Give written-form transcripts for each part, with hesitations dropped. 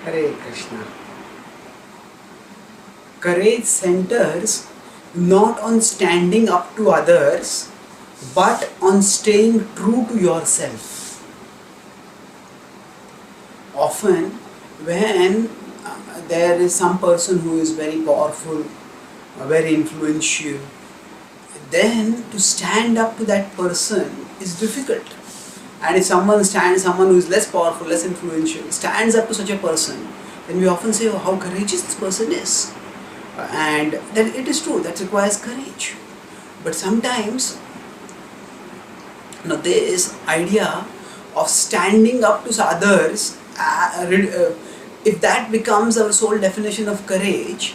Hare Krishna. Courage centers not on standing up to others, but on staying true to yourself. Often, when there is some person who is very powerful, very influential, then to stand up to that person is difficult. And if someone who is less powerful, less influential, stands up to such a person, then we often say, oh, how courageous this person is. And then it is true, that requires courage. But sometimes, this idea of standing up to others, if that becomes our sole definition of courage,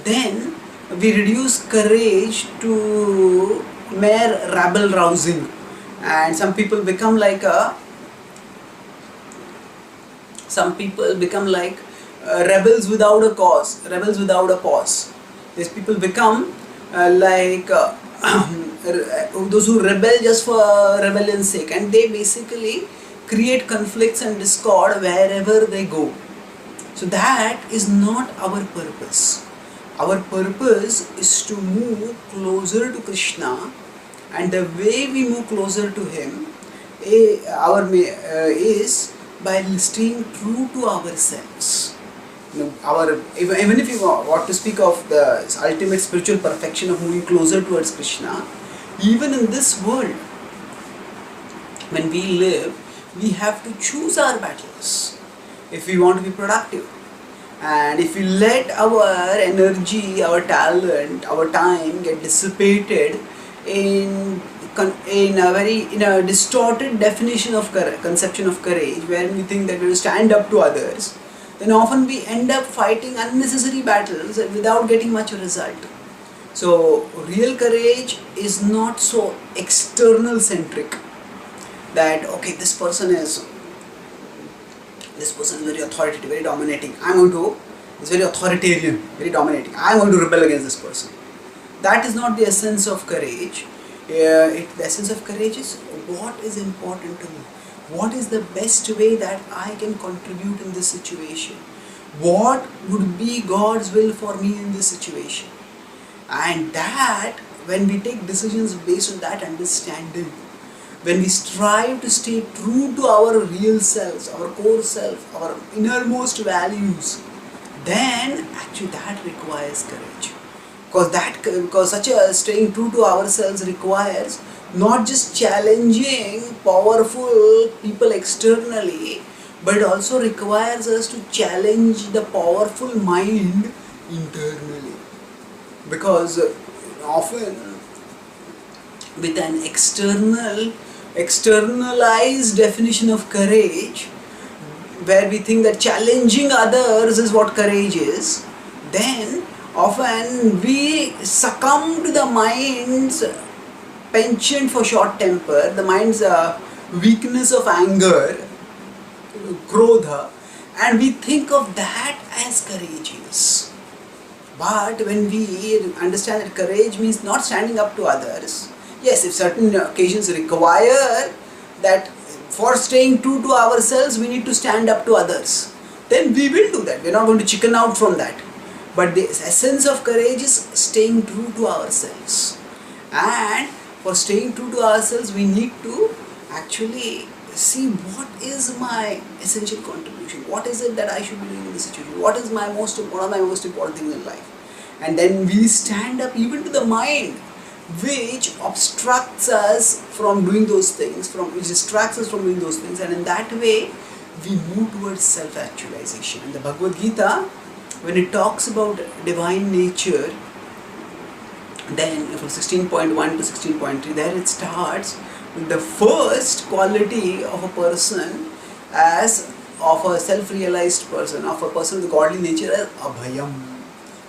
then we reduce courage to mere rabble rousing, and some people become like rebels without a cause, rebels without a pause. These people become those who rebel just for rebellion's sake, and they basically create conflicts and discord wherever they go. So that is not our purpose. Our purpose is to move closer to Krishna, and the way we move closer to Him is by staying true to ourselves. Even if you want to speak of the ultimate spiritual perfection of moving closer towards Krishna, even in this world, when we live, we have to choose our battles if we want to be productive. And if we let our energy, our talent, our time get dissipated in a distorted definition of conception of courage, where we think that we will stand up to others, then often we end up fighting unnecessary battles without getting much result. So real courage is not so external centric, that okay, this person is very authoritative, very dominating. It's very authoritarian, very dominating. I'm going to rebel against this person. That is not the essence of courage. The essence of courage is what is important to me. What is the best way that I can contribute in this situation? What would be God's will for me in this situation? And that, when we take decisions based on that understanding, when we strive to stay true to our real selves, our core self, our innermost values, then actually that requires courage. Because such a staying true to ourselves requires not just challenging powerful people externally, but also requires us to challenge the powerful mind internally. Because often with an externalized definition of courage, where we think that challenging others is what courage is, then often we succumb to the mind's penchant for short temper, the mind's weakness of anger, krodha, and we think of that as courageous. But when we understand that courage means not standing up to others, yes, if certain occasions require that for staying true to ourselves we need to stand up to others, then we will do that. We are not going to chicken out from that. But the essence of courage is staying true to ourselves. And for staying true to ourselves, we need to actually see what is my essential contribution. What is it that I should be doing in this situation? What is one of my most important things in life? And then we stand up even to the mind which obstructs us from doing those things, which distracts us from doing those things, and in that way we move towards self-actualization. In the Bhagavad Gita, when it talks about divine nature, then from 16.1 to 16.3, there it starts with the first quality of a person of a self-realized person, of a person with godly nature, as abhayam,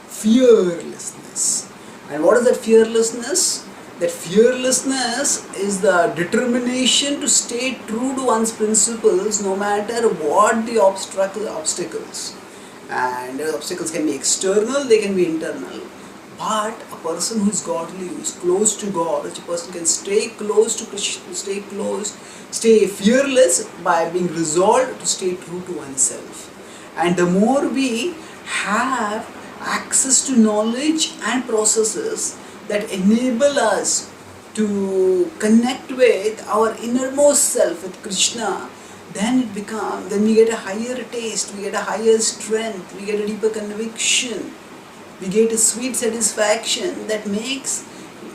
fearlessness. And what is that fearlessness? That fearlessness is the determination to stay true to one's principles no matter what the obstacles. And the obstacles can be external, they can be internal. But a person who is godly, who is close to God, such a person can stay close to Krishna, stay fearless by being resolved to stay true to oneself. And the more we have access to knowledge and processes that enable us to connect with our innermost self, with Krishna, then we get a higher taste, we get a higher strength, we get a deeper conviction, we get a sweet satisfaction that makes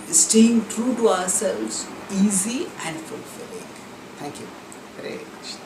staying true to ourselves easy and fulfilling. Thank you. Hare Krishna.